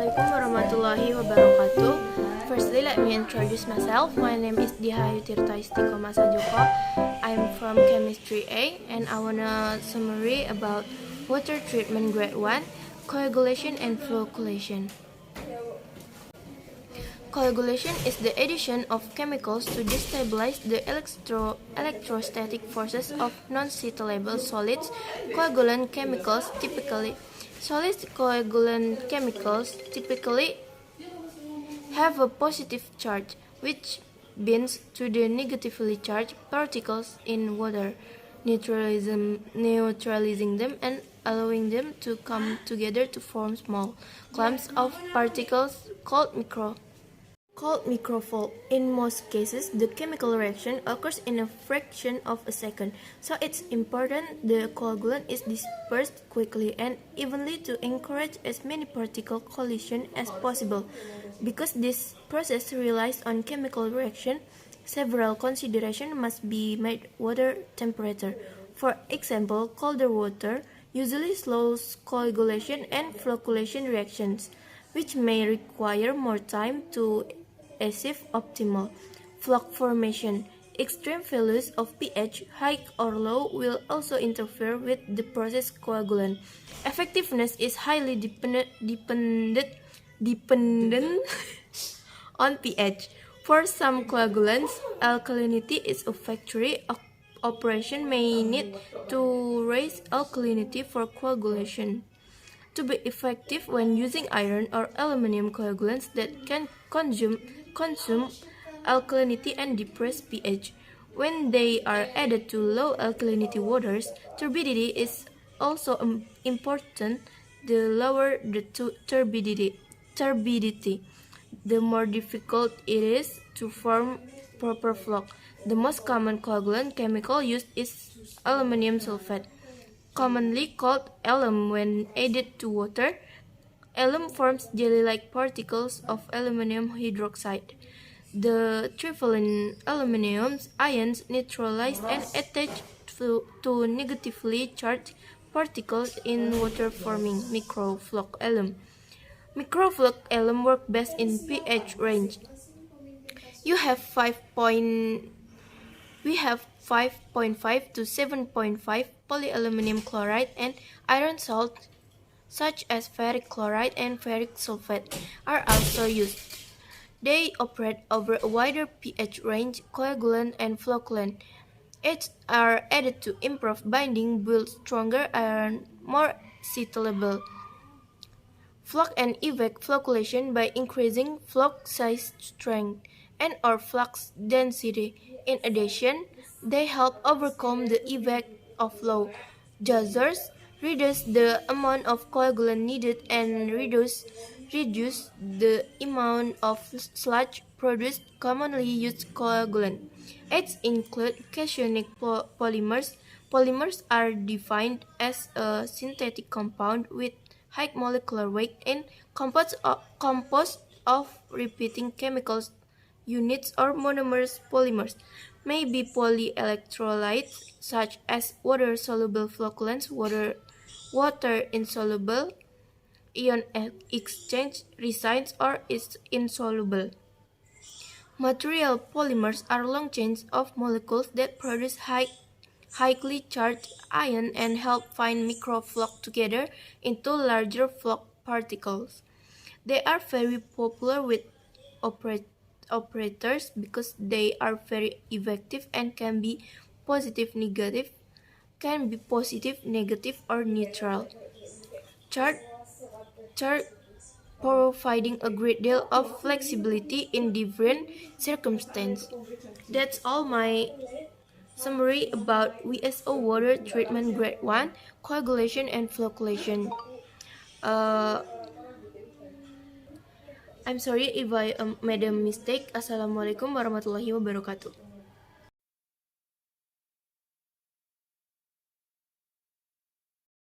Assalamualaikum warahmatullahi wabarakatuh. Firstly, let me introduce myself. My name is Diah Thyrta Istiqomah Sadjoko. I'm from Chemistry A, and I wanna summary about water treatment grade 1, coagulation and flocculation. Coagulation is the addition of chemicals to destabilize the electrostatic forces of non-cyclable solids. Coagulant chemicals typically have a positive charge, which binds to the negatively charged particles in water, neutralizing them and allowing them to come together to form small clumps of particles called microflow. In most cases, the chemical reaction occurs in a fraction of a second, so it's important the coagulant is dispersed quickly and evenly to encourage as many particle collision as possible. Because this process relies on chemical reaction, several considerations must be made. Water temperature. For example, colder water usually slows coagulation and flocculation reactions, which may require more time to achieve optimal floc formation. Extreme values of pH, high or low, will also interfere with the process. Coagulant effectiveness is highly dependent on pH. For some coagulants, alkalinity is a factory operation may need to raise alkalinity for coagulation. To be effective when using iron or aluminum coagulants that can consume alkalinity and depress pH. When they are added to low alkalinity waters, turbidity is also important. The lower the turbidity, the more difficult it is to form proper floc. The most common coagulant chemical used is aluminum sulfate, commonly called alum. When added to water, alum forms jelly-like particles of aluminum hydroxide. The trivalent aluminum ions neutralize and attach to negatively charged particles in water, forming microfloc alum. Microfloc alum work best in pH range. We have 5.5 to 7.5 polyaluminum chloride and iron salts such as ferric chloride and ferric sulfate are also used. They operate over a wider pH range. Coagulant and flocculant aids are added to improve binding, build stronger iron, more cyclable. Floc and evac flocculation by increasing floc size, strength, and or flux density. In addition, they help overcome the effect of low geysers, reduce the amount of coagulant needed, and reduce the amount of sludge produced. Commonly used coagulant aids include cationic polymers. Polymers are defined as a synthetic compound with high molecular weight and composed of repeating chemicals units or monomers. Polymers may be polyelectrolytes such as water-soluble flocculants, water-insoluble, ion exchange resins, or is insoluble. Material polymers are long chains of molecules that produce highly charged ion and help fine microfloc together into larger floc particles. They are very popular with operators because they are very effective and can be positive, negative, or neutral. Charge providing a great deal of flexibility in different circumstances. That's all my summary about WSO water treatment grade 1, coagulation and flocculation. I'm sorry if I made a mistake. Assalamualaikum warahmatullahi wabarakatuh.